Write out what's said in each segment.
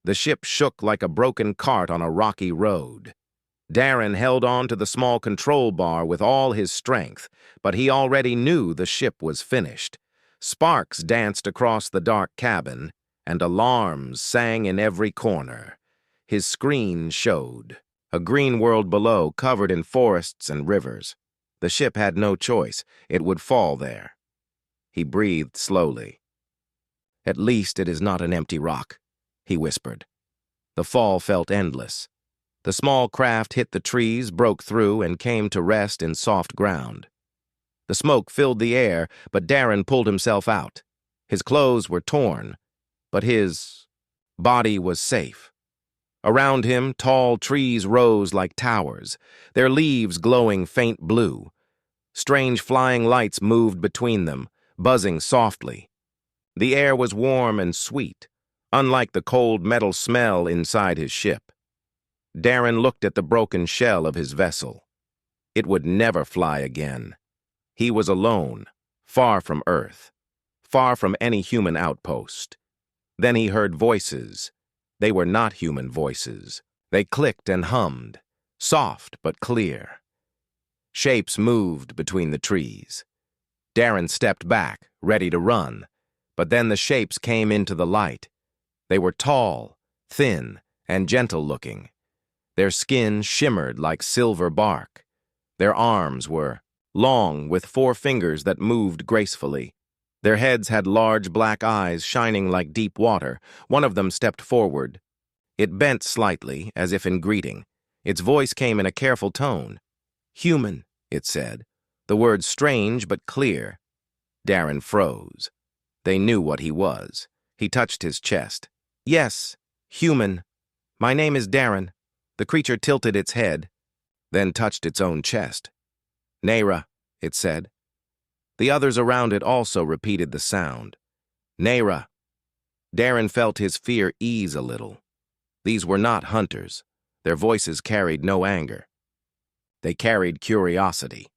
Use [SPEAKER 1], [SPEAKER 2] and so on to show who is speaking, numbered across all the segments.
[SPEAKER 1] The ship shook like a broken cart on a rocky road. Darren held on to the small control bar with all his strength, but he already knew the ship was finished. Sparks danced across the dark cabin, and alarms sang in every corner. His screen showed a green world below covered in forests and rivers. The ship had no choice. It would fall there. He breathed slowly. "At least it is not an empty rock," he whispered. The fall felt endless. The small craft hit the trees, broke through, and came to rest in soft ground. The smoke filled the air, but Darren pulled himself out. His clothes were torn, but his body was safe. Around him, tall trees rose like towers, their leaves glowing faint blue. Strange flying lights moved between them, buzzing softly. The air was warm and sweet, unlike the cold metal smell inside his ship. Darren looked at the broken shell of his vessel. It would never fly again. He was alone, far from Earth, far from any human outpost. Then he heard voices. They were not human voices. They clicked and hummed, soft but clear. Shapes moved between the trees. Darren stepped back, ready to run, but then the shapes came into the light. They were tall, thin, and gentle-looking. Their skin shimmered like silver bark. Their arms were long, with 4 fingers that moved gracefully. Their heads had large black eyes shining like deep water. One of them stepped forward. It bent slightly, as if in greeting. Its voice came in a careful tone. "Human," it said, the words strange but clear. Darren froze. They knew what he was. He touched his chest. "Yes, human. My name is Darren." The creature tilted its head, then touched its own chest. "Nera," it said. The others around it also repeated the sound. "Nera." Darren felt his fear ease a little. These were not hunters. Their voices carried no anger. They carried curiosity.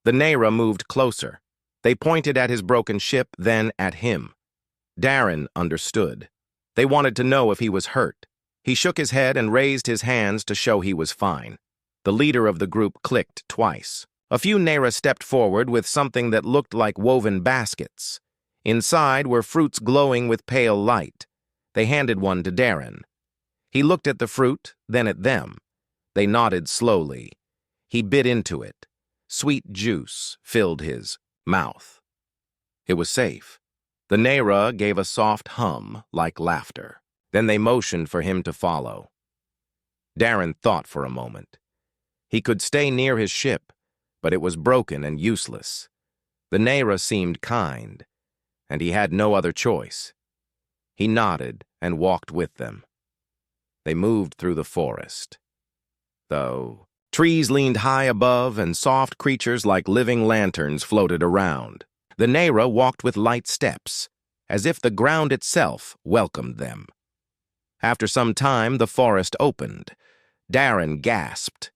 [SPEAKER 1] The Nera moved closer. They pointed at his broken ship, then at him. Darren understood. They wanted to know if he was hurt. He shook his head and raised his hands to show he was fine. The leader of the group clicked twice. A few Nera stepped forward with something that looked like woven baskets. Inside were fruits glowing with pale light. They handed one to Darren. He looked at the fruit, then at them. They nodded slowly. He bit into it. Sweet juice filled his mouth. It was safe. The Nera gave a soft hum, like laughter. Then they motioned for him to follow. Darren thought for a moment. He could stay near his ship, but it was broken and useless. The Nera seemed kind, and he had no other choice. He nodded and walked with them. They moved through the forest. Though trees leaned high above and soft creatures like living lanterns floated around. The Nera walked with light steps, as if the ground itself welcomed them. After some time, the forest opened. Darren gasped.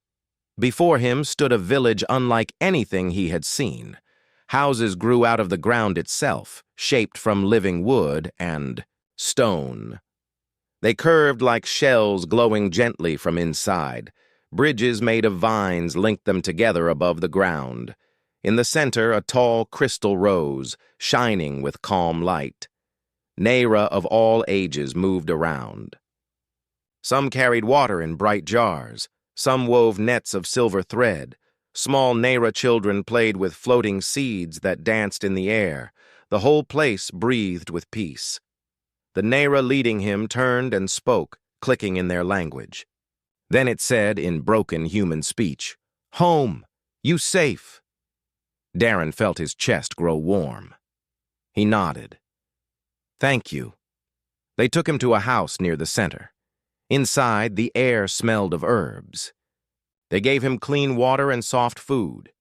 [SPEAKER 1] Before him stood a village unlike anything he had seen. Houses grew out of the ground itself, shaped from living wood and stone. They curved like shells glowing gently from inside. Bridges made of vines linked them together above the ground. In the center, a tall crystal rose, shining with calm light. Nera of all ages moved around. Some carried water in bright jars. Some wove nets of silver thread. Small Nera children played with floating seeds that danced in the air. The whole place breathed with peace. The Nera leading him turned and spoke, clicking in their language. Then it said in broken human speech, "Home, you safe." Darren felt his chest grow warm. He nodded. "Thank you." They took him to a house near the center. Inside, the air smelled of herbs. They gave him clean water and soft food.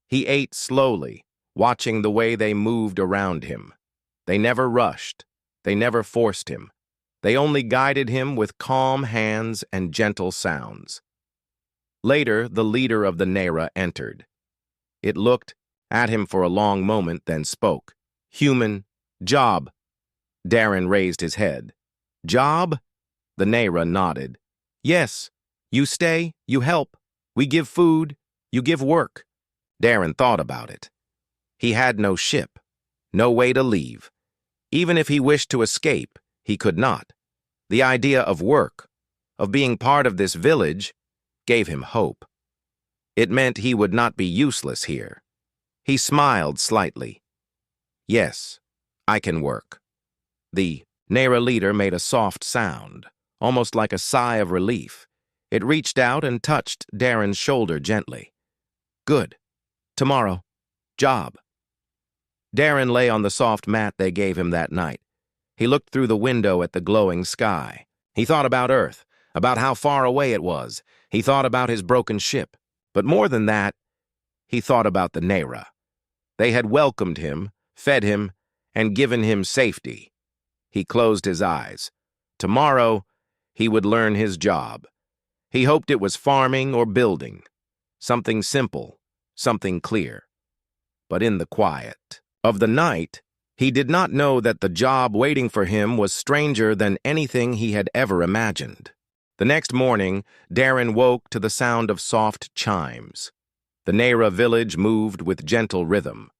[SPEAKER 1] He ate slowly, watching the way they moved around him. They never rushed. They never forced him. They only guided him with calm hands and gentle sounds. Later, the leader of the Nera entered. It looked at him for a long moment, then spoke. "Human, job." Darren raised his head. "Job?" The Nera nodded. Yes, you stay, you help. We give food, you give work. Darren thought about it. He had no ship, no way to leave. Even if he wished to escape, he could not. The idea of work, of being part of this village, gave him hope. It meant he would not be useless here. He smiled slightly. Yes, I can work. The Nera leader made a soft sound, almost like a sigh of relief. It reached out and touched Darren's shoulder gently. Good. Tomorrow. Job. Darren lay on the soft mat they gave him that night. He looked through the window at the glowing sky. He thought about Earth, about how far away it was. He thought about his broken ship. But more than that, he thought about the Nera. They had welcomed him, fed him, and given him safety. He closed his eyes. Tomorrow, he would learn his job. He hoped it was farming or building. Something simple, something clear. But in the quiet of the night, he did not know that the job waiting for him was stranger than anything he had ever imagined. The next morning, Darren woke to the sound of soft chimes. The Nera village moved with gentle rhythm.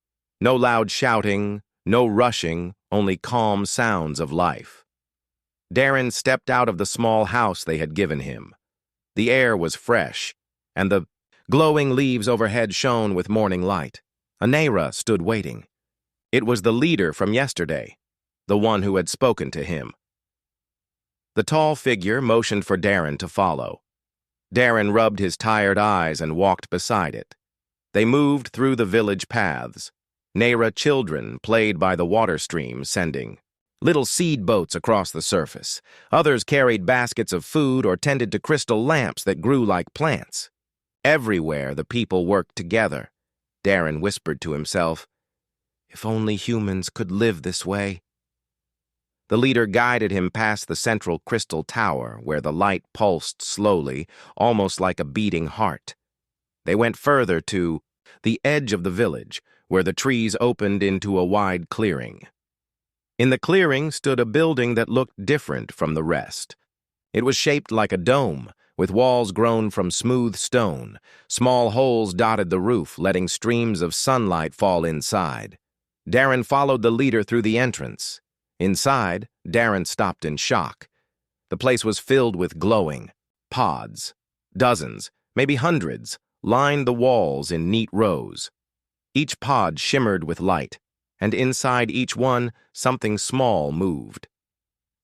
[SPEAKER 1] No loud shouting, no rushing, only calm sounds of life. Darren stepped out of the small house they had given him. The air was fresh, and the glowing leaves overhead shone with morning light. A Nera stood waiting. It was the leader from yesterday, the one who had spoken to him. The tall figure motioned for Darren to follow. Darren rubbed his tired eyes and walked beside it. They moved through the village paths. Nera children played by the water stream, sending little seed boats across the surface. Others carried baskets of food or tended to crystal lamps that grew like plants. Everywhere the people worked together. Darren whispered to himself, "If only humans could live this way." The leader guided him past the central crystal tower, where the light pulsed slowly, almost like a beating heart. They went further to the edge of the village, where the trees opened into a wide clearing. In the clearing stood a building that looked different from the rest. It was shaped like a dome, with walls grown from smooth stone. Small holes dotted the roof, letting streams of sunlight fall inside. Darren followed the leader through the entrance. Inside, Darren stopped in shock. The place was filled with glowing pods. Dozens, maybe hundreds, lined the walls in neat rows. Each pod shimmered with light, and inside each one, something small moved.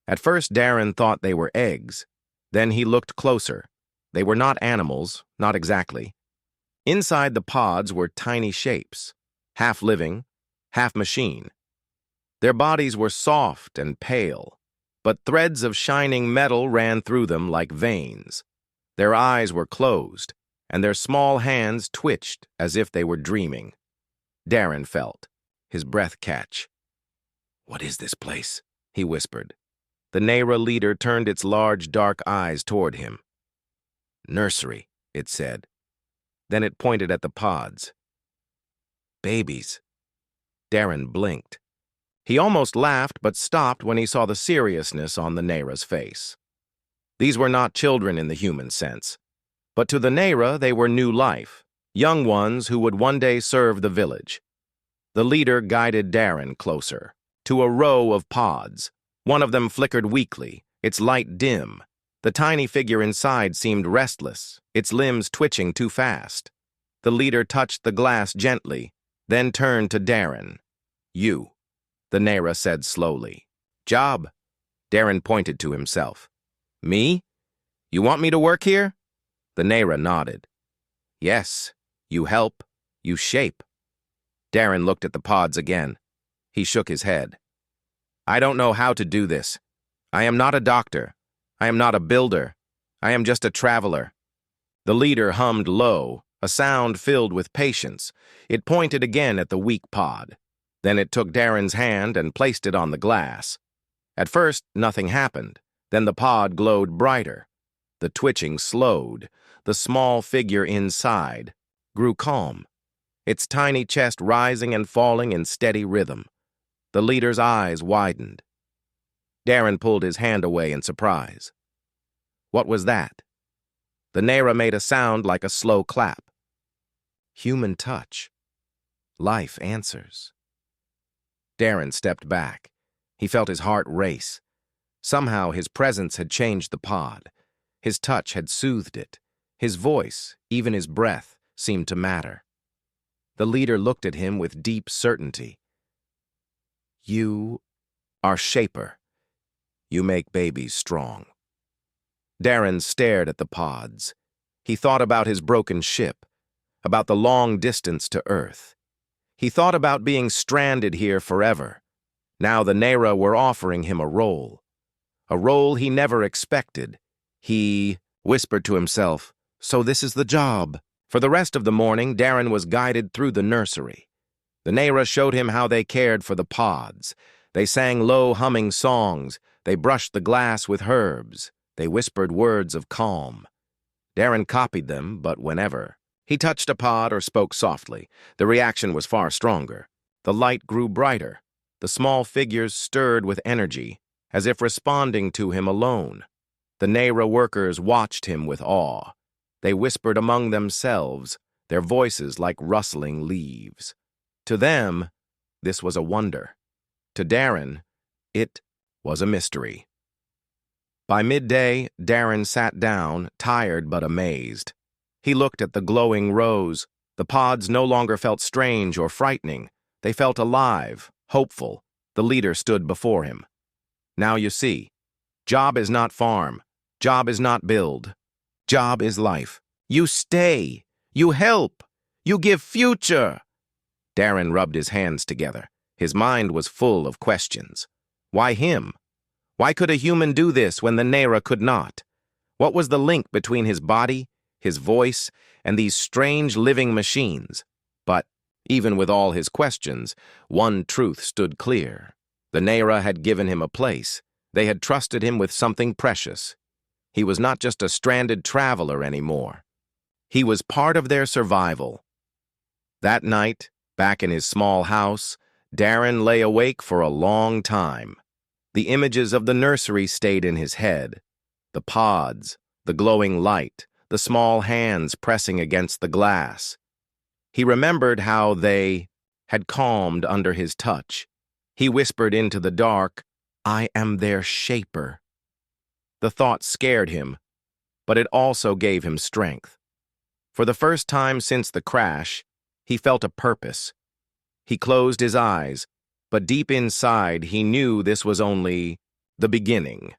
[SPEAKER 1] At first, Darren thought they were eggs. Then he looked closer. They were not animals, not exactly. Inside the pods were tiny shapes, half living, half machine. Their bodies were soft and pale, but threads of shining metal ran through them like veins. Their eyes were closed, and their small hands twitched as if they were dreaming. Darren felt his breath catch. "What is this place?" he whispered. The Nera leader turned its large, dark eyes toward him. "Nursery," it said. Then it pointed at the pods. "Babies." Darren blinked. He almost laughed, but stopped when he saw the seriousness on the Nera's face. These were not children in the human sense, but to the Nera they were new life, young ones who would one day serve the village. The leader guided Darren closer, to a row of pods. One of them flickered weakly, its light dim. The tiny figure inside seemed restless, its limbs twitching too fast. The leader touched the glass gently, then turned to Darren. "You," the Nera said slowly. "Job," Darren pointed to himself. "Me? You want me to work here?" The Nera nodded. "Yes, you help, you shape." Darren looked at the pods again. He shook his head. "I don't know how to do this. I am not a doctor. I am not a builder. I am just a traveler." The leader hummed low, a sound filled with patience. It pointed again at the weak pod. Then it took Darren's hand and placed it on the glass. At first, nothing happened. Then the pod glowed brighter. The twitching slowed. The small figure inside grew calm, its tiny chest rising and falling in steady rhythm. The leader's eyes widened. Darren pulled his hand away in surprise. What was that? The Nera made a sound like a slow clap. Human touch. Life answers. Darren stepped back. He felt his heart race. Somehow his presence had changed the pod. His touch had soothed it. His voice, even his breath, seemed to matter. The leader looked at him with deep certainty. You are Shaper. You make babies strong. Darren stared at the pods. He thought about his broken ship, about the long distance to Earth. He thought about being stranded here forever. Now the Nera were offering him a role he never expected. He whispered to himself, "So this is the job." For the rest of the morning, Darren was guided through the nursery. The Nera showed him how they cared for the pods. They sang low, humming songs. They brushed the glass with herbs. They whispered words of calm. Darren copied them, but whenever he touched a pod or spoke softly, the reaction was far stronger. The light grew brighter. The small figures stirred with energy, as if responding to him alone. The Nera workers watched him with awe. They whispered among themselves, their voices like rustling leaves. To them, this was a wonder. To Darren, it was a mystery. By midday, Darren sat down, tired but amazed. He looked at the glowing rows. The pods no longer felt strange or frightening. They felt alive, hopeful. The leader stood before him. Now you see, job is not farm. Job is not build. Job is life. You stay. You help. You give future. Darren rubbed his hands together. His mind was full of questions. Why him? Why could a human do this when the Nera could not? What was the link between his body, his voice, and these strange living machines? But even with all his questions, one truth stood clear. The Nera had given him a place. They had trusted him with something precious. He was not just a stranded traveler anymore. He was part of their survival. That night, back in his small house, Darren lay awake for a long time. The images of the nursery stayed in his head. The pods, the glowing light, the small hands pressing against the glass. He remembered how they had calmed under his touch. He whispered into the dark, "I am their shaper." The thought scared him, but it also gave him strength. For the first time since the crash, he felt a purpose. He closed his eyes, but deep inside he knew this was only the beginning.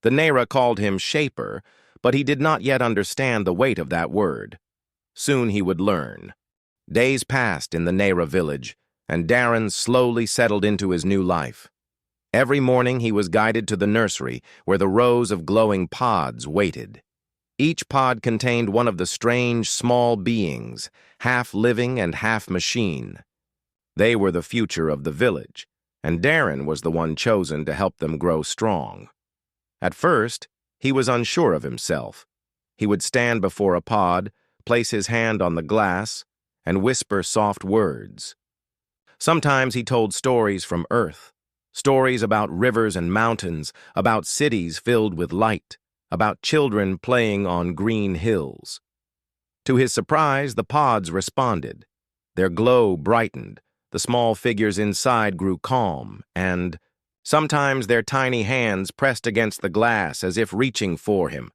[SPEAKER 1] The Nera called him Shaper, but he did not yet understand the weight of that word. Soon he would learn. Days passed in the Nera village, and Darren slowly settled into his new life. Every morning he was guided to the nursery where the rows of glowing pods waited. Each pod contained one of the strange small beings, half living and half machine. They were the future of the village, and Darren was the one chosen to help them grow strong. At first, he was unsure of himself. He would stand before a pod, place his hand on the glass, and whisper soft words. Sometimes he told stories from Earth, stories about rivers and mountains, about cities filled with light, about children playing on green hills. To his surprise, the pods responded. Their glow brightened, the small figures inside grew calm, and sometimes their tiny hands pressed against the glass as if reaching for him.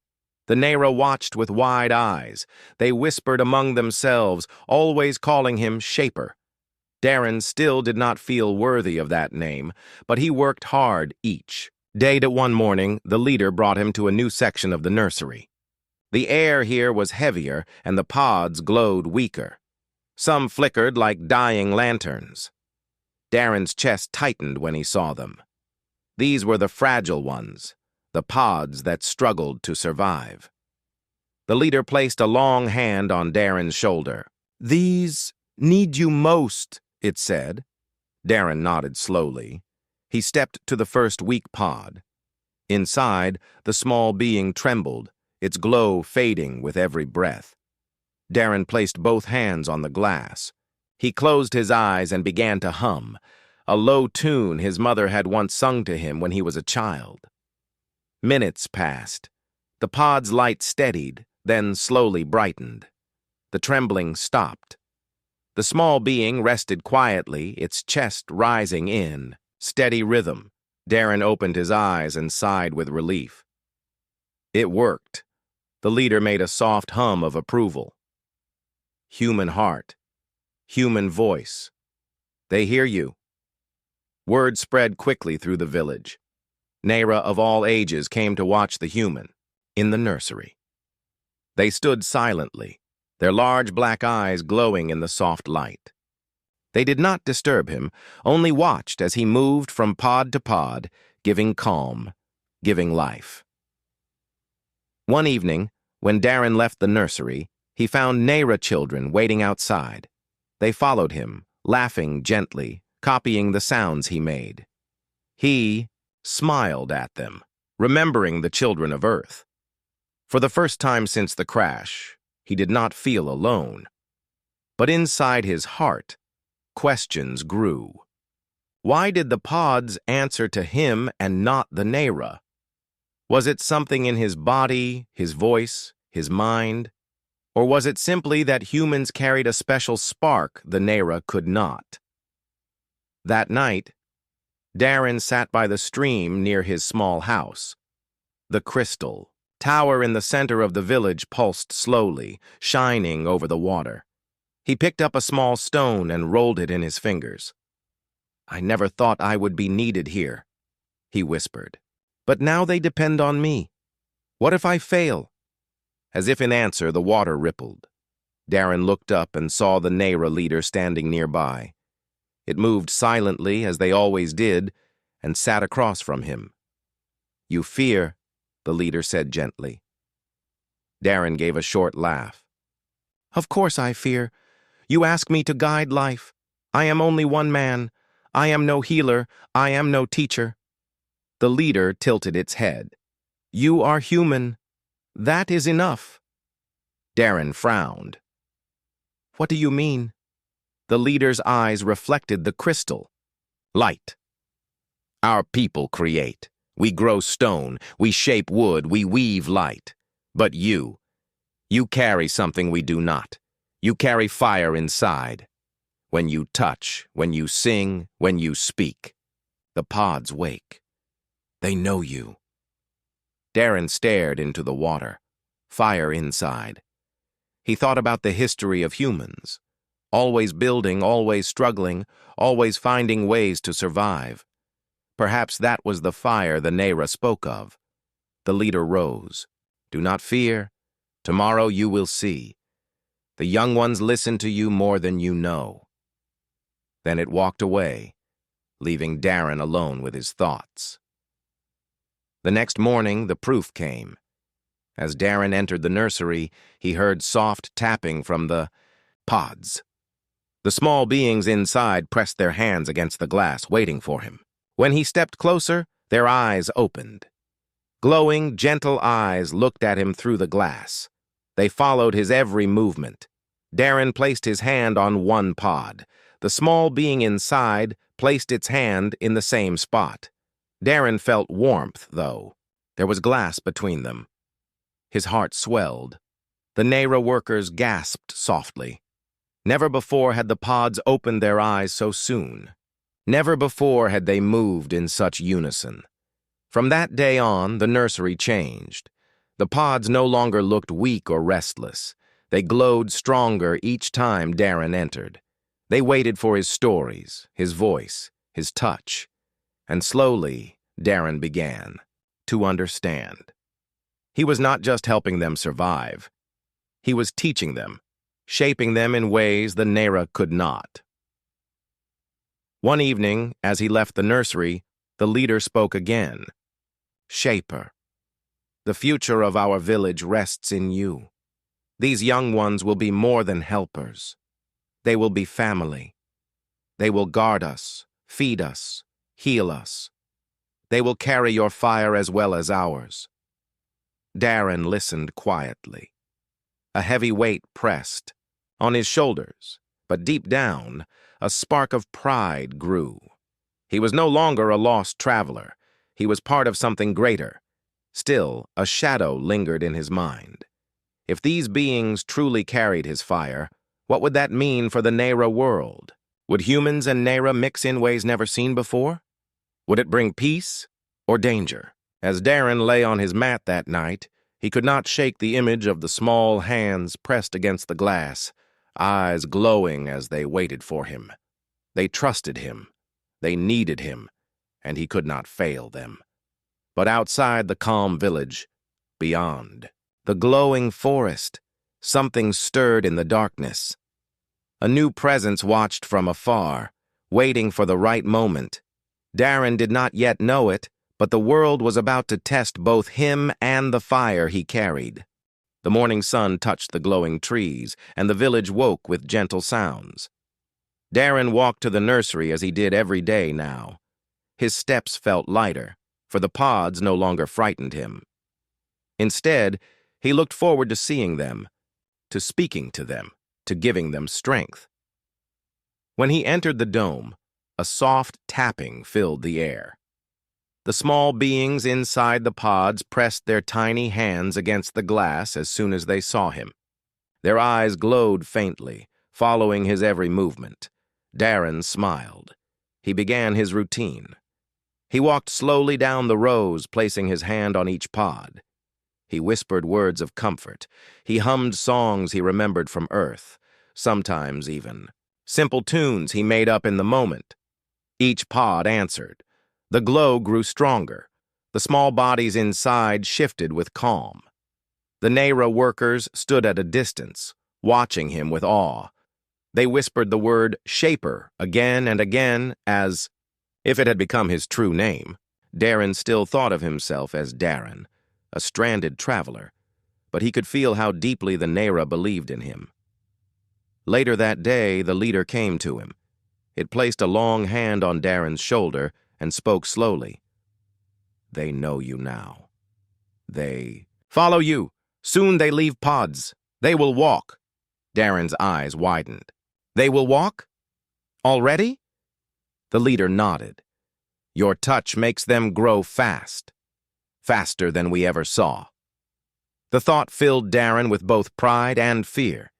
[SPEAKER 1] The Nera watched with wide eyes. They whispered among themselves, always calling him Shaper. Darren still did not feel worthy of that name, but he worked hard each day. One morning, the leader brought him to a new section of the nursery. The air here was heavier, and the pods glowed weaker. Some flickered like dying lanterns. Darren's chest tightened when he saw them. These were the fragile ones, the pods that struggled to survive. The leader placed a long hand on Darren's shoulder. "These need you most," it said. Darren nodded slowly. He stepped to the first weak pod. Inside, the small being trembled, its glow fading with every breath. Darren placed both hands on the glass. He closed his eyes and began to hum, a low tune his mother had once sung to him when he was a child. Minutes passed. The pod's light steadied, then slowly brightened. The trembling stopped. The small being rested quietly, its chest rising in steady rhythm. Darren opened his eyes and sighed with relief. It worked. The leader made a soft hum of approval. Human heart. Human voice. They hear you. Word spread quickly through the village. Nera of all ages came to watch the human in the nursery. They stood silently, their large black eyes glowing in the soft light. They did not disturb him, only watched as he moved from pod to pod, giving calm, giving life. One evening, when Darren left the nursery, he found Nera children waiting outside. They followed him, laughing gently, copying the sounds he made. He smiled at them, remembering the children of Earth. For the first time since the crash, he did not feel alone. But inside his heart, questions grew. Why did the pods answer to him and not the Nera? Was it something in his body, his voice, his mind? Or was it simply that humans carried a special spark the Nera could not? That night, Darren sat by the stream near his small house. The crystal tower in the center of the village pulsed slowly, shining over the water. He picked up a small stone and rolled it in his fingers. "I never thought I would be needed here," he whispered. "But now they depend on me. What if I fail?" As if in answer, the water rippled. Darren looked up and saw the Nera leader standing nearby. It moved silently, as they always did, and sat across from him. "You fear," the leader said gently. Darren gave a short laugh. "Of course I fear. You ask me to guide life. I am only one man. I am no healer. I am no teacher." The leader tilted its head. "You are human. That is enough." Darren frowned. "What do you mean?" The leader's eyes reflected the crystal. "Light. Our people create. We grow stone. We shape wood. We weave light. But you carry something we do not. You carry fire inside. When you touch, when you sing, when you speak, the pods wake. They know you." Darren stared into the water, fire inside. He thought about the history of humans. Always building, always struggling, always finding ways to survive. Perhaps that was the fire the Nera spoke of. The leader rose. "Do not fear. Tomorrow you will see. The young ones listen to you more than you know." Then it walked away, leaving Darren alone with his thoughts. The next morning, the proof came. As Darren entered the nursery, he heard soft tapping from the pods. The small beings inside pressed their hands against the glass, waiting for him. When he stepped closer, their eyes opened. Glowing, gentle eyes looked at him through the glass. They followed his every movement. Darren placed his hand on one pod. The small being inside placed its hand in the same spot. Darren felt warmth, though. There was glass between them. His heart swelled. The Nera workers gasped softly. Never before had the pods opened their eyes so soon. Never before had they moved in such unison. From that day on, the nursery changed. The pods no longer looked weak or restless. They glowed stronger each time Darren entered. They waited for his stories, his voice, his touch. And slowly, Darren began to understand. He was not just helping them survive. He was teaching them, shaping them in ways the Nera could not. One evening, as he left the nursery, the leader spoke again. "Shaper, the future of our village rests in you. These young ones will be more than helpers. They will be family. They will guard us, feed us, heal us. They will carry your fire as well as ours." Darren listened quietly. A heavy weight pressed on his shoulders, but deep down, a spark of pride grew. He was no longer a lost traveler. He was part of something greater, Still, a shadow lingered in his mind. If these beings truly carried his fire, what would that mean for the Nera world? Would humans and Nera mix in ways never seen before? Would it bring peace or danger? As Darren lay on his mat that night, he could not shake the image of the small hands pressed against the glass, eyes glowing as they waited for him. They trusted him, they needed him, and he could not fail them. But outside the calm village, beyond, the glowing forest, something stirred in the darkness. A new presence watched from afar, waiting for the right moment. Darren did not yet know it, but the world was about to test both him and the fire he carried. The morning sun touched the glowing trees, and the village woke with gentle sounds. Darren walked to the nursery as he did every day now. His steps felt lighter, for the pods no longer frightened him. Instead, he looked forward to seeing them, to speaking to them, to giving them strength. When he entered the dome, a soft tapping filled the air. The small beings inside the pods pressed their tiny hands against the glass as soon as they saw him. Their eyes glowed faintly, following his every movement. Darren smiled. He began his routine. He walked slowly down the rows, placing his hand on each pod. He whispered words of comfort. He hummed songs he remembered from Earth, sometimes even simple tunes he made up in the moment. Each pod answered. The glow grew stronger. The small bodies inside shifted with calm. The Nera workers stood at a distance, watching him with awe. They whispered the word Shaper again and again as if it had become his true name. Darren still thought of himself as Darren, a stranded traveler, but he could feel how deeply the Nera believed in him. Later that day, the leader came to him. It placed a long hand on Darren's shoulder and spoke slowly. They know you now. They follow you. Soon they leave pods. They will walk. Darren's eyes widened. They will walk? Already? The leader nodded. Your touch makes them grow fast. Faster than we ever saw. The thought filled Darren with both pride and fear.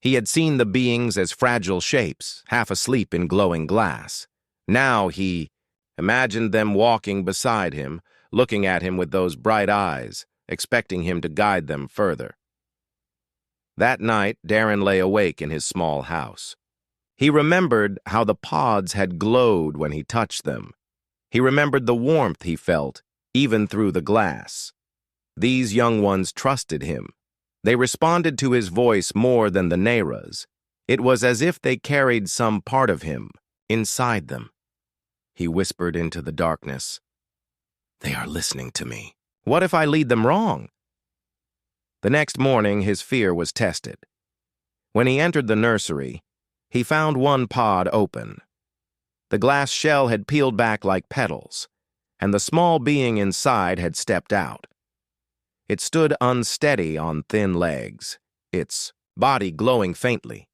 [SPEAKER 1] He had seen the beings as fragile shapes, half asleep in glowing glass. Now he imagined them walking beside him, looking at him with those bright eyes, expecting him to guide them further. That night, Darren lay awake in his small house. He remembered how the pods had glowed when he touched them. He remembered the warmth he felt, even through the glass. These young ones trusted him. They responded to his voice more than the Neras. It was as if they carried some part of him inside them. He whispered into the darkness. They are listening to me. What if I lead them wrong? The next morning, his fear was tested. When he entered the nursery, he found one pod open. The glass shell had peeled back like petals, and the small being inside had stepped out. It stood unsteady on thin legs, its body glowing faintly,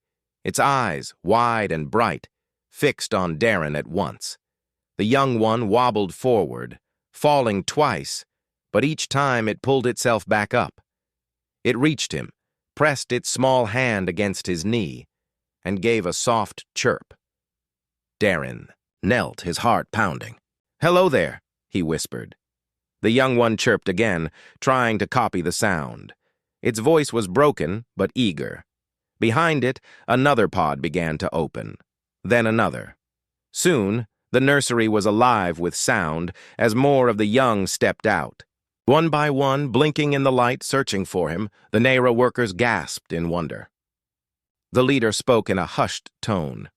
[SPEAKER 1] its eyes, wide and bright, fixed on Darren at once. The young one wobbled forward, falling twice, but each time it pulled itself back up. It reached him, pressed its small hand against his knee, and gave a soft chirp. Darren knelt, his heart pounding. Hello there, he whispered. The young one chirped again, trying to copy the sound. Its voice was broken, but eager. Behind it, another pod began to open, then another. Soon, the nursery was alive with sound as more of the young stepped out. One by one, blinking in the light, searching for him, the Nera workers gasped in wonder. The leader spoke in a hushed tone.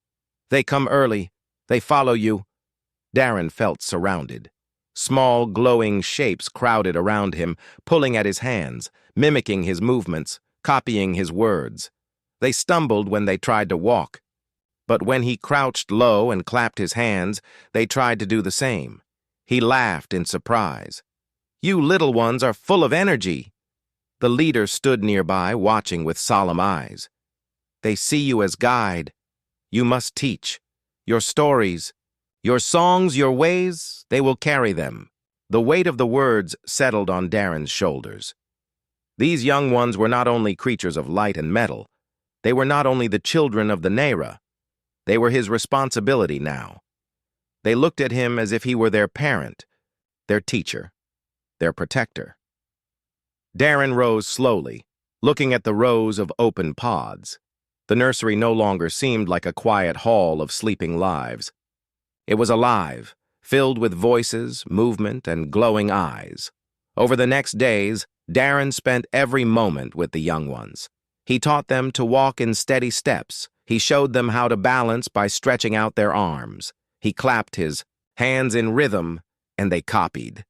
[SPEAKER 1] They come early. They follow you. Darren felt surrounded. Small, glowing shapes crowded around him, pulling at his hands, mimicking his movements, copying his words. They stumbled when they tried to walk. But when he crouched low and clapped his hands, they tried to do the same. He laughed in surprise. You little ones are full of energy. The leader stood nearby, watching with solemn eyes. They see you as guide. You must teach. Your stories, your songs, your ways, they will carry them. The weight of the words settled on Darren's shoulders. These young ones were not only creatures of light and metal, they were not only the children of the Nera, they were his responsibility now. They looked at him as if he were their parent, their teacher, their protector. Darren rose slowly, looking at the rows of open pods. The nursery no longer seemed like a quiet hall of sleeping lives. It was alive, filled with voices, movement, and glowing eyes. Over the next days, Darren spent every moment with the young ones. He taught them to walk in steady steps. He showed them how to balance by stretching out their arms. He clapped his hands in rhythm, and they copied.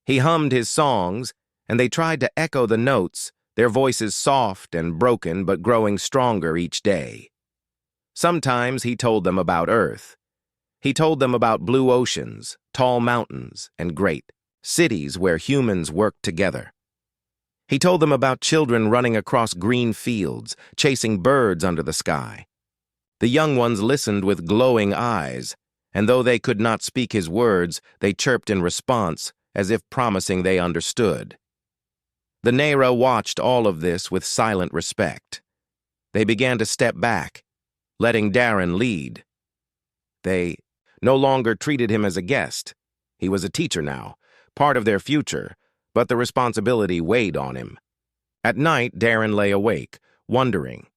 [SPEAKER 1] He hummed his songs, and they tried to echo the notes, their voices soft and broken but growing stronger each day. Sometimes he told them about Earth. He told them about blue oceans, tall mountains, and great cities where humans worked together. He told them about children running across green fields, chasing birds under the sky. The young ones listened with glowing eyes, and though they could not speak his words, they chirped in response, as if promising they understood. The Nera watched all of this with silent respect. They began to step back, letting Darren lead. They no longer treated him as a guest. He was a teacher now, part of their future, but the responsibility weighed on him. At night, Darren lay awake, wondering,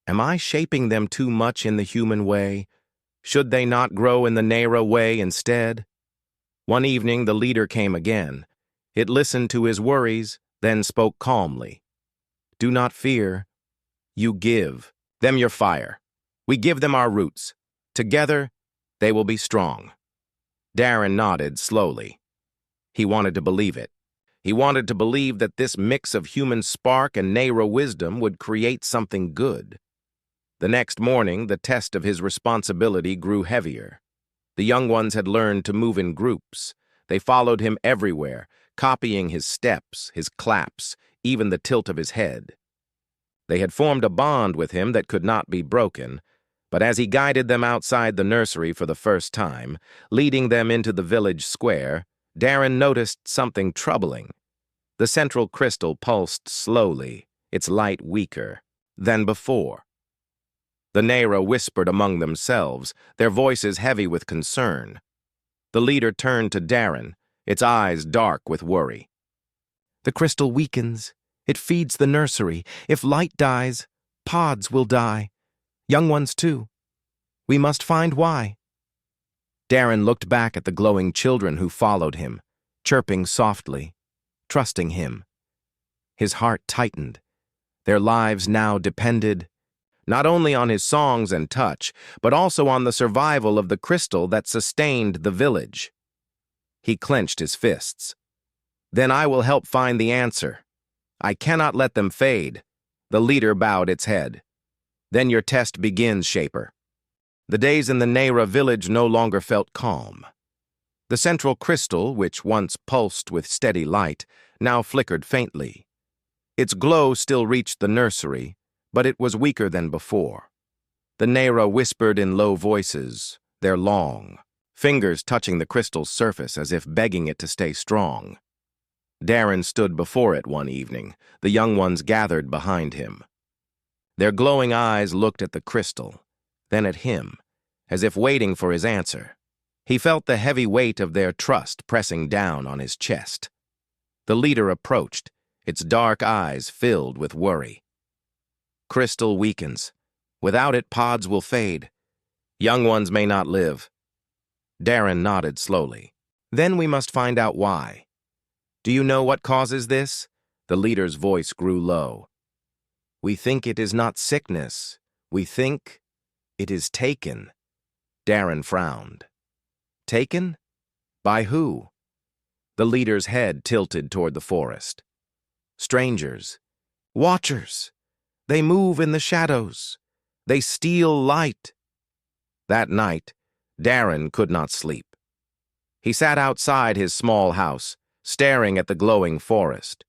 [SPEAKER 1] am I shaping them too much in the human way? Should they not grow in the Nera way instead? One evening, the leader came again. It listened to his worries, then spoke calmly. Do not fear. You give them your fire. We give them our roots. Together, they will be strong. Darren nodded slowly. He wanted to believe it. He wanted to believe that this mix of human spark and Nera wisdom would create something good. The next morning, the test of his responsibility grew heavier. The young ones had learned to move in groups. They followed him everywhere, copying his steps, his claps, even the tilt of his head. They had formed a bond with him that could not be broken, but as he guided them outside the nursery for the first time, leading them into the village square, Darren noticed something troubling. The central crystal pulsed slowly, its light weaker than before. The Nera whispered among themselves, their voices heavy with concern. The leader turned to Darren, its eyes dark with worry. The crystal weakens. It feeds the nursery. If light dies, pods will die. Young ones too. We must find why. Darren looked back at the glowing children who followed him, chirping softly, trusting him. His heart tightened. Their lives now depended not only on his songs and touch, but also on the survival of the crystal that sustained the village. He clenched his fists. Then I will help find the answer. I cannot let them fade. The leader bowed its head. Then your test begins, Shaper. The days in the Nera village no longer felt calm. The central crystal, which once pulsed with steady light, now flickered faintly. Its glow still reached the nursery, but it was weaker than before. The Nera whispered in low voices, their long fingers touching the crystal's surface as if begging it to stay strong. Darren stood before it one evening, the young ones gathered behind him. Their glowing eyes looked at the crystal, then at him, as if waiting for his answer. He felt the heavy weight of their trust pressing down on his chest. The leader approached, its dark eyes filled with worry. Crystal weakens. Without it, pods will fade. Young ones may not live. Darren nodded slowly. Then we must find out why. Do you know what causes this? The leader's voice grew low. We think it is not sickness. We think it is taken. Darren frowned. Taken? By who? The leader's head tilted toward the forest. Strangers. Watchers. They move in the shadows. They steal light. That night, Darren could not sleep. He sat outside his small house, staring at the glowing forest.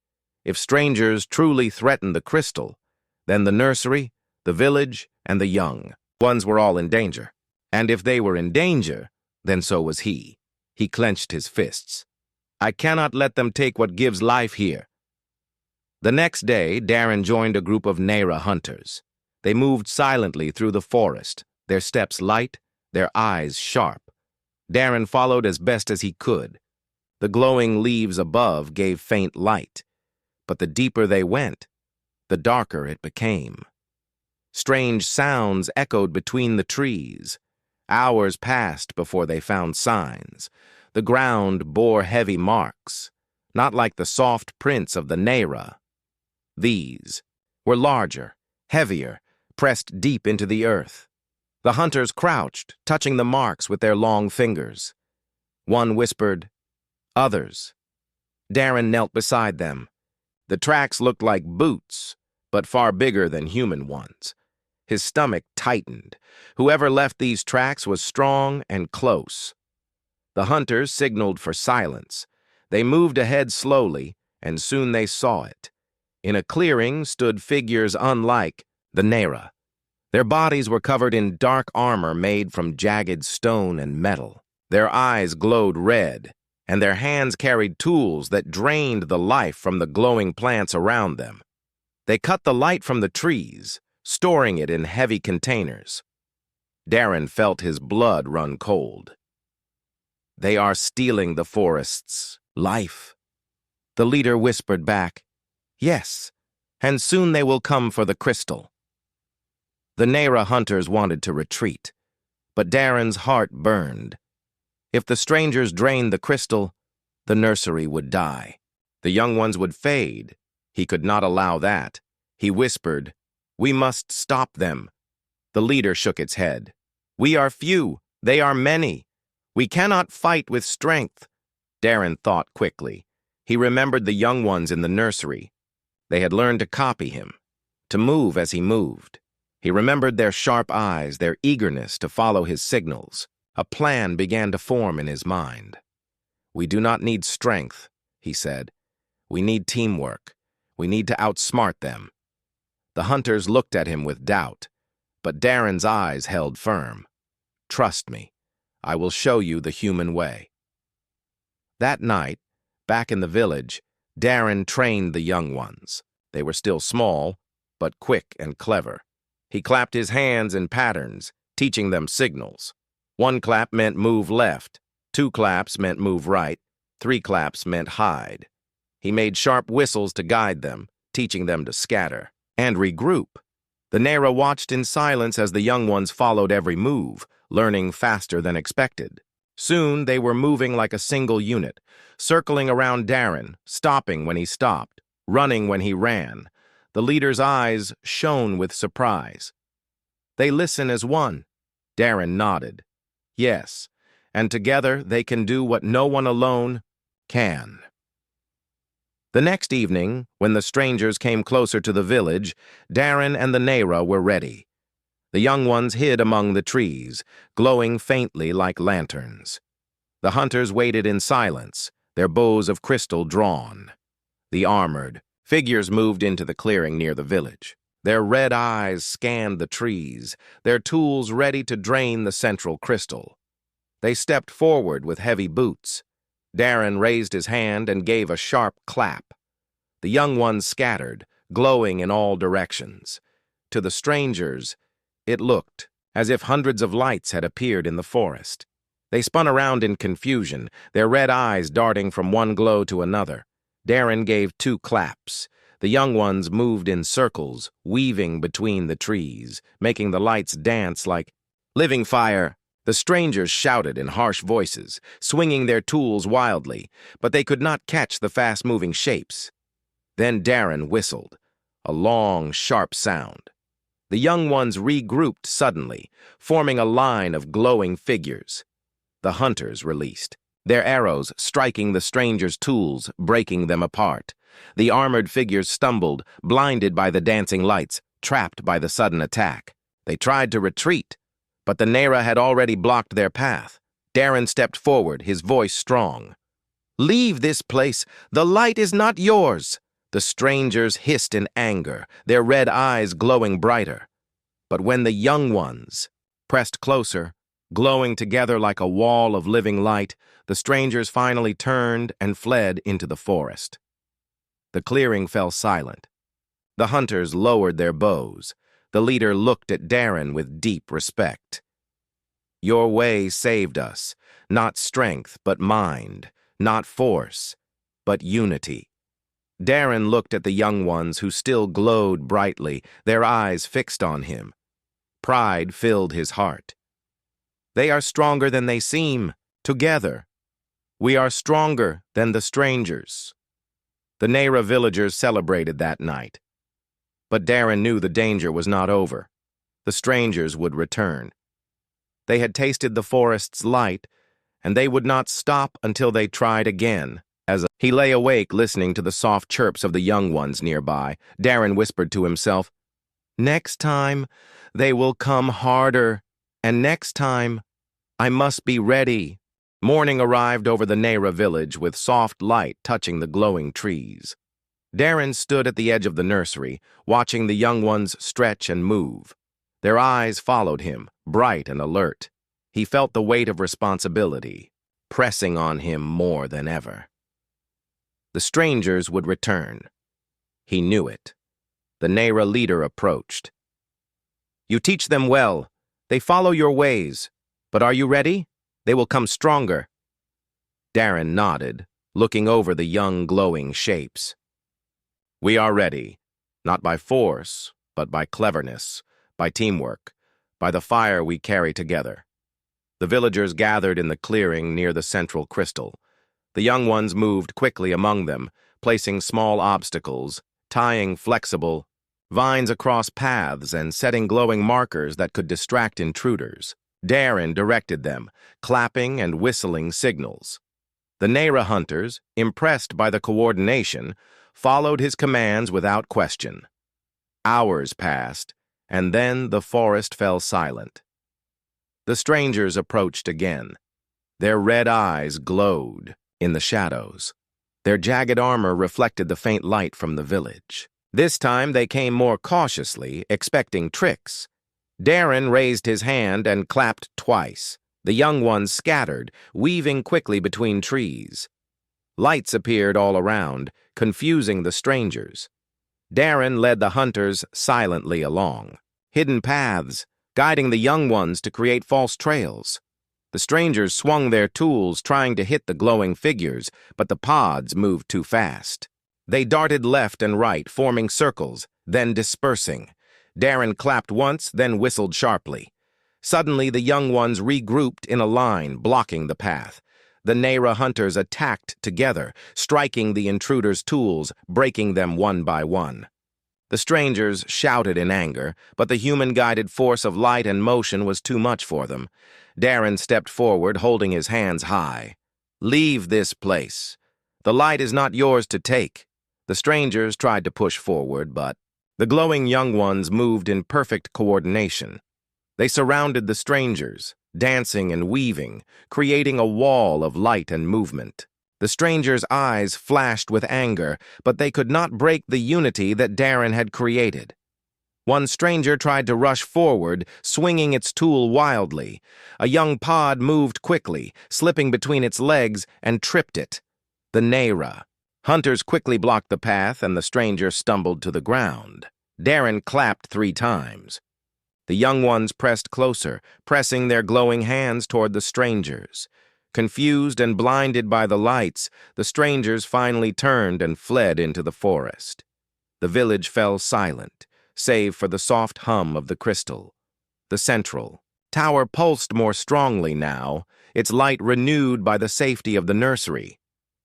[SPEAKER 1] If strangers truly threatened the crystal, then the nursery, the village, and the young ones were all in danger. And if they were in danger, then so was he. He clenched his fists. I cannot let them take what gives life here. The next day, Darren joined a group of Nera hunters. They moved silently through the forest, their steps light, their eyes sharp. Darren followed as best as he could. The glowing leaves above gave faint light, but the deeper they went, the darker it became. Strange sounds echoed between the trees. Hours passed before they found signs. The ground bore heavy marks, not like the soft prints of the Nera. These were larger, heavier, pressed deep into the earth. The hunters crouched, touching the marks with their long fingers. One whispered, "Others." Darren knelt beside them. The tracks looked like boots, but far bigger than human ones. His stomach tightened. Whoever left these tracks was strong and close. The hunters signaled for silence. They moved ahead slowly, and soon they saw it. In a clearing stood figures unlike the Nera. Their bodies were covered in dark armor made from jagged stone and metal. Their eyes glowed red, and their hands carried tools that drained the life from the glowing plants around them. They cut the light from the trees, storing it in heavy containers. Darren felt his blood run cold. They are stealing the forest's life. The leader whispered back, "Yes, and soon they will come for the crystal." The Nera hunters wanted to retreat, but Darren's heart burned. If the strangers drained the crystal, the nursery would die. The young ones would fade. He could not allow that. He whispered, "We must stop them." The leader shook its head. "We are few, they are many. We cannot fight with strength." Darren thought quickly. He remembered the young ones in the nursery. They had learned to copy him, to move as he moved. He remembered their sharp eyes, their eagerness to follow his signals. A plan began to form in his mind. "We do not need strength," he said. "We need teamwork. We need to outsmart them." The hunters looked at him with doubt, but Darren's eyes held firm. "Trust me, I will show you the human way." That night, back in the village, Darren trained the young ones. They were still small, but quick and clever. He clapped his hands in patterns, teaching them signals. One clap meant move left, 2 claps meant move right, 3 claps meant hide. He made sharp whistles to guide them, teaching them to scatter and regroup. The Nera watched in silence as the young ones followed every move, learning faster than expected. Soon they were moving like a single unit, circling around Darren, stopping when he stopped, running when he ran. The leader's eyes shone with surprise. "They listen as one." Darren nodded. "Yes, and together they can do what no one alone can." The next evening, when the strangers came closer to the village, Darren and the Nera were ready. The young ones hid among the trees, glowing faintly like lanterns. The hunters waited in silence, their bows of crystal drawn. The armored figures moved into the clearing near the village. Their red eyes scanned the trees, their tools ready to drain the central crystal. They stepped forward with heavy boots. Darren raised his hand and gave a sharp clap. The young ones scattered, glowing in all directions. To the strangers, it looked as if hundreds of lights had appeared in the forest. They spun around in confusion, their red eyes darting from one glow to another. Darren gave 2 claps. The young ones moved in circles, weaving between the trees, making the lights dance like living fire. The strangers shouted in harsh voices, swinging their tools wildly, but they could not catch the fast-moving shapes. Then Darren whistled, a long, sharp sound. The young ones regrouped suddenly, forming a line of glowing figures. The hunters released, their arrows striking the strangers' tools, breaking them apart. The armored figures stumbled, blinded by the dancing lights, trapped by the sudden attack. They tried to retreat, but the Nera had already blocked their path. Darren stepped forward, his voice strong. "Leave this place. The light is not yours." The strangers hissed in anger, their red eyes glowing brighter. But when the young ones pressed closer, Glowing together like a wall of living light, the strangers finally turned and fled into the forest. The clearing fell silent. The hunters lowered their bows. The leader looked at Darren with deep respect. "Your way saved us, not strength but mind, not force, but unity." Darren looked at the young ones who still glowed brightly, their eyes fixed on him. Pride filled his heart. "They are stronger than they seem, together. We are stronger than the strangers." The Nera villagers celebrated that night. But Darren knew the danger was not over. The strangers would return. They had tasted the forest's light, and they would not stop until they tried again. He lay awake listening to the soft chirps of the young ones nearby. Darren whispered to himself, "Next time, they will come harder, and next time, I must be ready." Morning arrived over the Nera village with soft light touching the glowing trees. Darren stood at the edge of the nursery, watching the young ones stretch and move. Their eyes followed him, bright and alert. He felt the weight of responsibility, pressing on him more than ever. The strangers would return. He knew it. The Nera leader approached. "You teach them well. They follow your ways. But are you ready? They will come stronger." Darren nodded, looking over the young glowing shapes. "We are ready, not by force, but by cleverness, by teamwork, by the fire we carry together." The villagers gathered in the clearing near the central crystal. The young ones moved quickly among them, placing small obstacles, tying flexible vines across paths and setting glowing markers that could distract intruders. Darren directed them, clapping and whistling signals. The Nera hunters, impressed by the coordination, followed his commands without question. Hours passed, and then the forest fell silent. The strangers approached again. Their red eyes glowed in the shadows. Their jagged armor reflected the faint light from the village. This time they came more cautiously, expecting tricks. Darren raised his hand and clapped twice. The young ones scattered, weaving quickly between trees. Lights appeared all around, confusing the strangers. Darren led the hunters silently along. Hidden paths, guiding the young ones to create false trails. The strangers swung their tools, trying to hit the glowing figures, but the pods moved too fast. They darted left and right, forming circles, then dispersing. Darren clapped once, then whistled sharply. Suddenly, the young ones regrouped in a line, blocking the path. The Nera hunters attacked together, striking the intruders' tools, breaking them one by one. The strangers shouted in anger, but the human-guided force of light and motion was too much for them. Darren stepped forward, holding his hands high. "Leave this place. The light is not yours to take." The strangers tried to push forward, but the glowing young ones moved in perfect coordination. They surrounded the strangers, dancing and weaving, creating a wall of light and movement. The strangers' eyes flashed with anger, but they could not break the unity that Darren had created. One stranger tried to rush forward, swinging its tool wildly. A young pod moved quickly, slipping between its legs, and tripped it. The Nera. Hunters quickly blocked the path, and the stranger stumbled to the ground. Darren clapped 3 times. The young ones pressed closer, pressing their glowing hands toward the strangers. Confused and blinded by the lights, the strangers finally turned and fled into the forest. The village fell silent, save for the soft hum of the crystal. The central tower pulsed more strongly now, its light renewed by the safety of the nursery.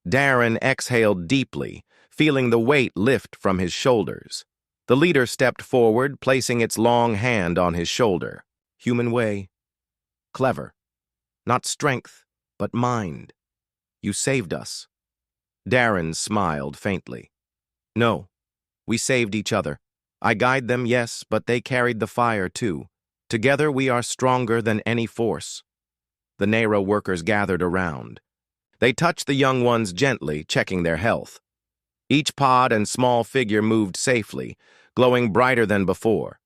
[SPEAKER 1] Darren exhaled deeply, feeling the weight lift from his shoulders. The leader stepped forward, placing its long hand on his shoulder. "Human way. Clever. Not strength, but mind. You saved us." Darren smiled faintly. "No, we saved each other. I guide them, yes, but they carried the fire too. Together we are stronger than any force." The Nera workers gathered around. They touched the young ones gently, checking their health. Each pod and small figure moved safely, glowing brighter than before.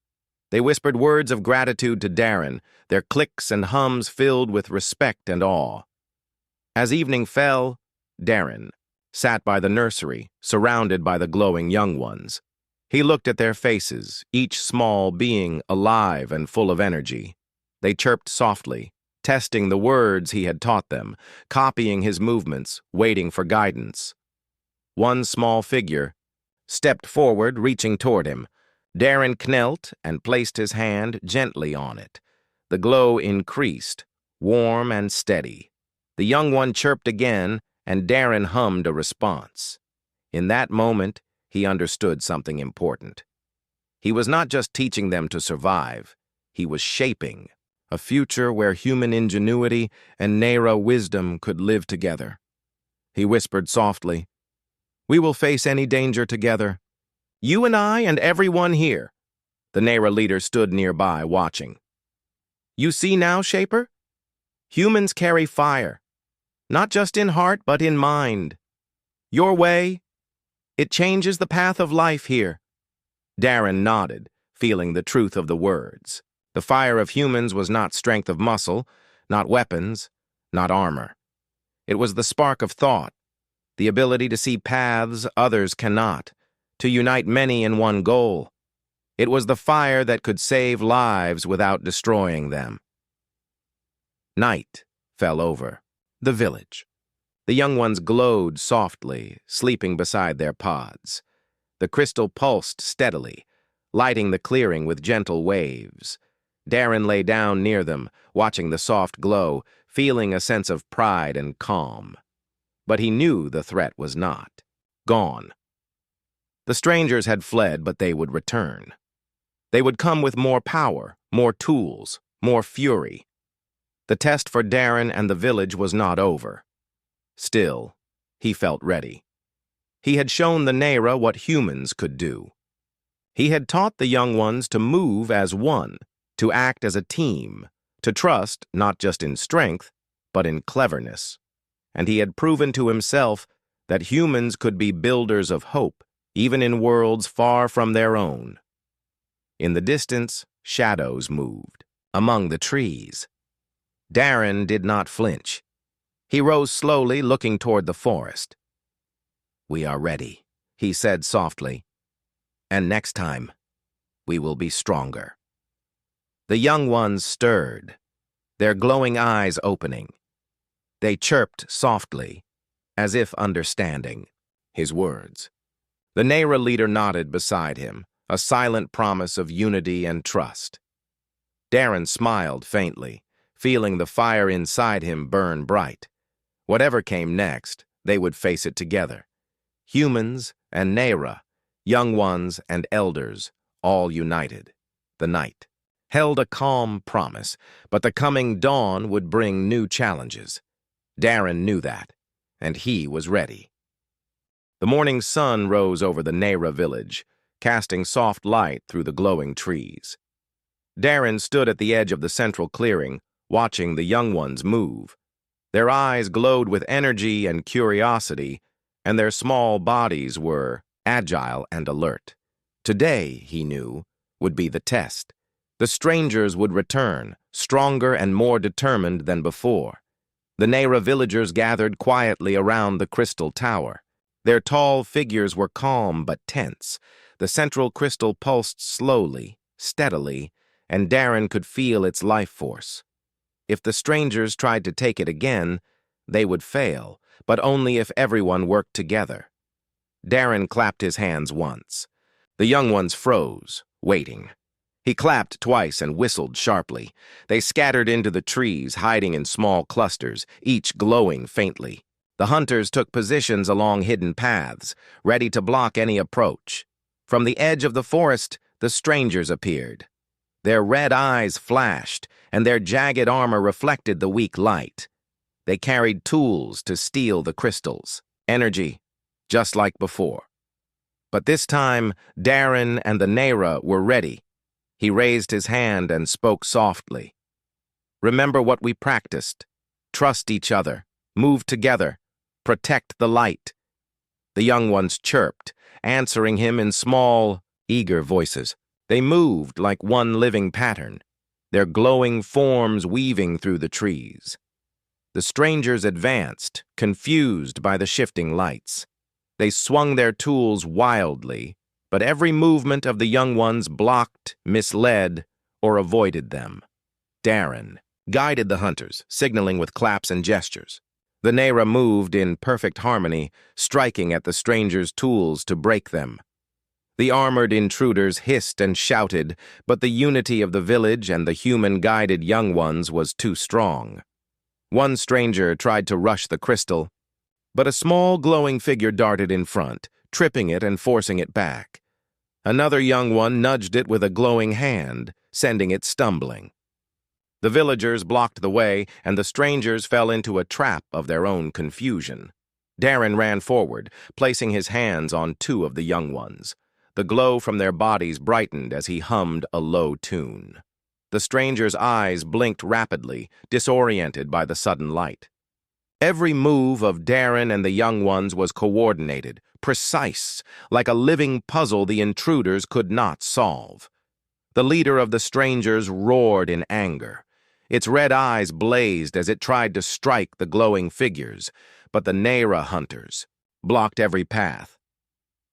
[SPEAKER 1] They whispered words of gratitude to Darren, their clicks and hums filled with respect and awe. As evening fell, Darren sat by the nursery, surrounded by the glowing young ones. He looked at their faces, each small being alive and full of energy. They chirped softly, testing the words he had taught them, copying his movements, waiting for guidance. One small figure stepped forward, reaching toward him. Darren knelt and placed his hand gently on it. The glow increased, warm and steady. The young one chirped again, and Darren hummed a response. In that moment, he understood something important. He was not just teaching them to survive, he was shaping a future where human ingenuity and Nera wisdom could live together. He whispered softly, "We will face any danger together. You and I and everyone here." The Nera leader stood nearby, watching. "You see now, Shaper? Humans carry fire, not just in heart, but in mind. Your way, it changes the path of life here." Darren nodded, feeling the truth of the words. The fire of humans was not strength of muscle, not weapons, not armor. It was the spark of thought, the ability to see paths others cannot, to unite many in one goal. It was the fire that could save lives without destroying them. Night fell over the village. The young ones glowed softly, sleeping beside their pods. The crystal pulsed steadily, lighting the clearing with gentle waves. Darren lay down near them, watching the soft glow, feeling a sense of pride and calm. But he knew the threat was not gone. The strangers had fled, but they would return. They would come with more power, more tools, more fury. The test for Darren and the village was not over. Still, he felt ready. He had shown the Nera what humans could do. He had taught the young ones to move as one, to act as a team, to trust not just in strength, but in cleverness. And he had proven to himself that humans could be builders of hope, even in worlds far from their own. In the distance, shadows moved, among the trees. Darren did not flinch. He rose slowly, looking toward the forest. "We are ready," he said softly. "And next time, we will be stronger." The young ones stirred, their glowing eyes opening. They chirped softly, as if understanding his words. The Nera leader nodded beside him, a silent promise of unity and trust. Darren smiled faintly, feeling the fire inside him burn bright. Whatever came next, they would face it together. Humans and Nera, young ones and elders, all united. The night held a calm promise, but the coming dawn would bring new challenges. Darren knew that, and he was ready. The morning sun rose over the Nera village, casting soft light through the glowing trees. Darren stood at the edge of the central clearing, watching the young ones move. Their eyes glowed with energy and curiosity, and their small bodies were agile and alert. Today, he knew, would be the test. The strangers would return, stronger and more determined than before. The Nera villagers gathered quietly around the crystal tower. Their tall figures were calm but tense. The central crystal pulsed slowly, steadily, and Darren could feel its life force. If the strangers tried to take it again, they would fail, but only if everyone worked together. Darren clapped his hands once. The young ones froze, waiting. He clapped twice and whistled sharply. They scattered into the trees, hiding in small clusters, each glowing faintly. The hunters took positions along hidden paths, ready to block any approach. From the edge of the forest, the strangers appeared. Their red eyes flashed, and their jagged armor reflected the weak light. They carried tools to steal the crystals, energy, just like before. But this time, Darren and the Nera were ready. He raised his hand and spoke softly. "Remember what we practiced. Trust each other. Move together. Protect the light." The young ones chirped, answering him in small, eager voices. They moved like one living pattern, their glowing forms weaving through the trees. The strangers advanced, confused by the shifting lights. They swung their tools wildly, but every movement of the young ones blocked, misled, or avoided them. Darren guided the hunters, signaling with claps and gestures. The Nera moved in perfect harmony, striking at the strangers' tools to break them. The armored intruders hissed and shouted, but the unity of the village and the human-guided young ones was too strong. One stranger tried to rush the crystal, but a small glowing figure darted in front, tripping it and forcing it back. Another young one nudged it with a glowing hand, sending it stumbling. The villagers blocked the way, and the strangers fell into a trap of their own confusion. Darren ran forward, placing his hands on two of the young ones. The glow from their bodies brightened as he hummed a low tune. The stranger's eyes blinked rapidly, disoriented by the sudden light. Every move of Darren and the young ones was coordinated, precise, like a living puzzle the intruders could not solve. The leader of the strangers roared in anger. Its red eyes blazed as it tried to strike the glowing figures, but the Nera hunters blocked every path.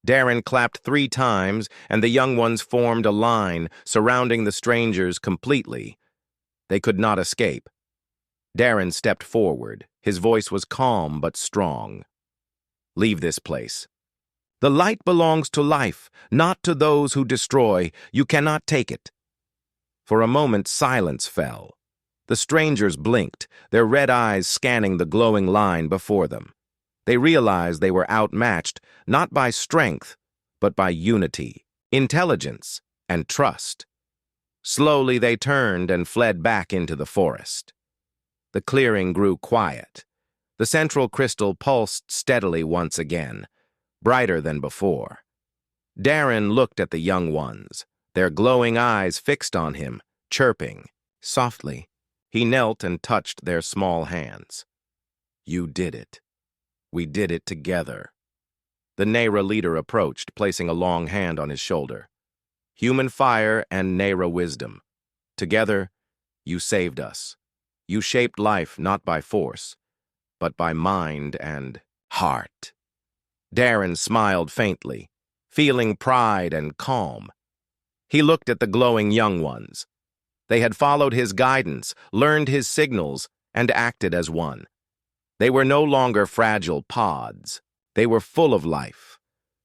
[SPEAKER 1] Darren clapped 3 times, and the young ones formed a line, surrounding the strangers completely. They could not escape. Darren stepped forward. His voice was calm but strong. "Leave this place. The light belongs to life, not to those who destroy. You cannot take it." For a moment, silence fell. The strangers blinked, their red eyes scanning the glowing line before them. They realized they were outmatched, not by strength, but by unity, intelligence, and trust. Slowly they turned and fled back into the forest. The clearing grew quiet. The central crystal pulsed steadily once again, brighter than before. Darren looked at the young ones, their glowing eyes fixed on him, chirping. Softly, he knelt and touched their small hands. "You did it. We did it together." The Nera leader approached, placing a long hand on his shoulder. "Human fire and Nera wisdom. Together, you saved us. You shaped life not by force, but by mind and heart." Darren smiled faintly, feeling pride and calm. He looked at the glowing young ones. They had followed his guidance, learned his signals, and acted as one. They were no longer fragile pods. They were full of life,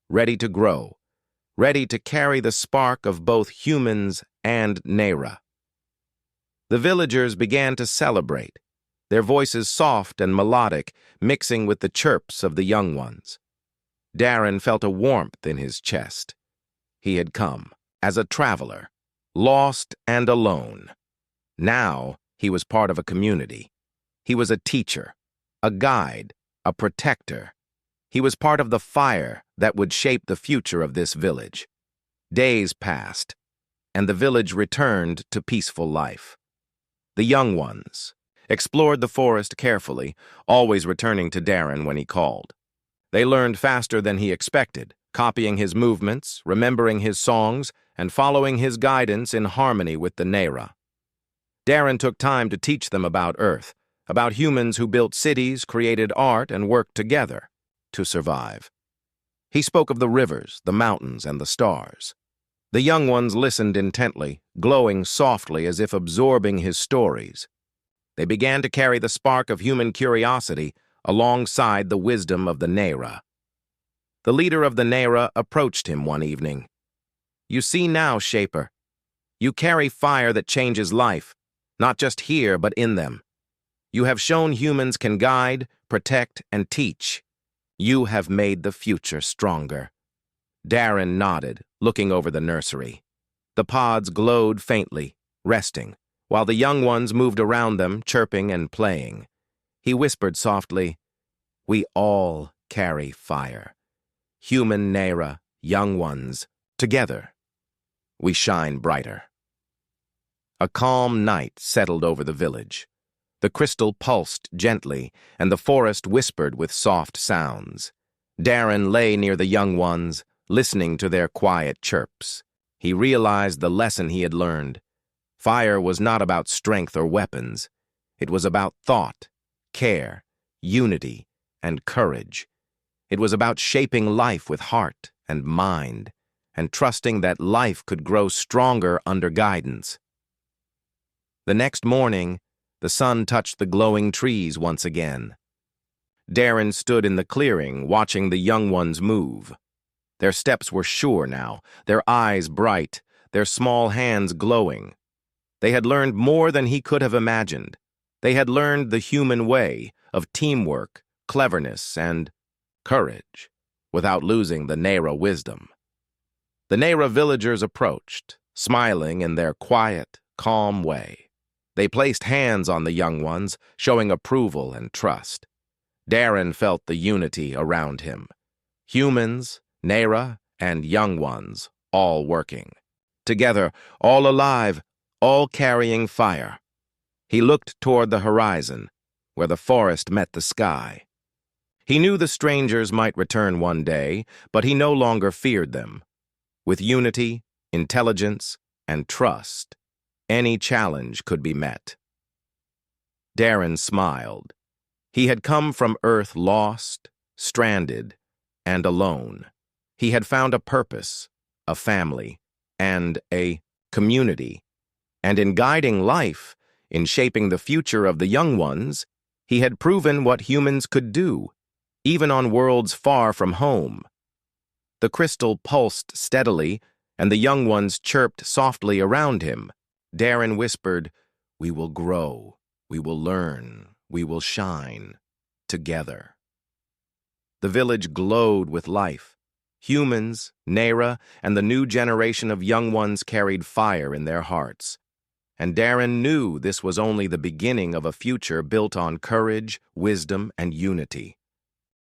[SPEAKER 1] ready to grow, ready to carry the spark of both humans and Nera. The villagers began to celebrate, their voices soft and melodic, mixing with the chirps of the young ones. Darren felt a warmth in his chest. He had come as a traveler, lost and alone. Now he was part of a community. He was a teacher, a guide, a protector. He was part of the fire that would shape the future of this village. Days passed, and the village returned to peaceful life. The young ones explored the forest carefully, always returning to Darren when he called. They learned faster than he expected, copying his movements, remembering his songs, and following his guidance in harmony with the Nera. Darren took time to teach them about Earth, about humans who built cities, created art, and worked together to survive. He spoke of the rivers, the mountains, and the stars. The young ones listened intently, glowing softly as if absorbing his stories. They began to carry the spark of human curiosity alongside the wisdom of the Nera. The leader of the Nera approached him one evening. "You see now, Shaper. You carry fire that changes life, not just here, but in them. You have shown humans can guide, protect, and teach. You have made the future stronger." Darren nodded, looking over the nursery. The pods glowed faintly, resting, while the young ones moved around them, chirping and playing. He whispered softly, "We all carry fire. Human Nera, young ones, together, we shine brighter." A calm night settled over the village. The crystal pulsed gently, and the forest whispered with soft sounds. Darren lay near the young ones, listening to their quiet chirps. He realized the lesson he had learned. Fire was not about strength or weapons. It was about thought, care, unity, and courage. It was about shaping life with heart and mind, and trusting that life could grow stronger under guidance. The next morning, the sun touched the glowing trees once again. Darren stood in the clearing, watching the young ones move. Their steps were sure now, their eyes bright, their small hands glowing. They had learned more than he could have imagined. They had learned the human way of teamwork, cleverness, and courage, without losing the Nera wisdom. The Nera villagers approached, smiling in their quiet, calm way. They placed hands on the young ones, showing approval and trust. Darren felt the unity around him. Humans, Nera, and young ones, all working. Together, all alive, all carrying fire. He looked toward the horizon, where the forest met the sky. He knew the strangers might return one day, but he no longer feared them. With unity, intelligence, and trust, any challenge could be met. Darren smiled. He had come from Earth lost, stranded, and alone. He had found a purpose, a family, and a community. And in guiding life, in shaping the future of the young ones, he had proven what humans could do, even on worlds far from home. The crystal pulsed steadily, and the young ones chirped softly around him. Darren whispered, "We will grow, we will learn, we will shine, together." The village glowed with life. Humans, Nera, and the new generation of young ones carried fire in their hearts. And Darren knew this was only the beginning of a future built on courage, wisdom, and unity.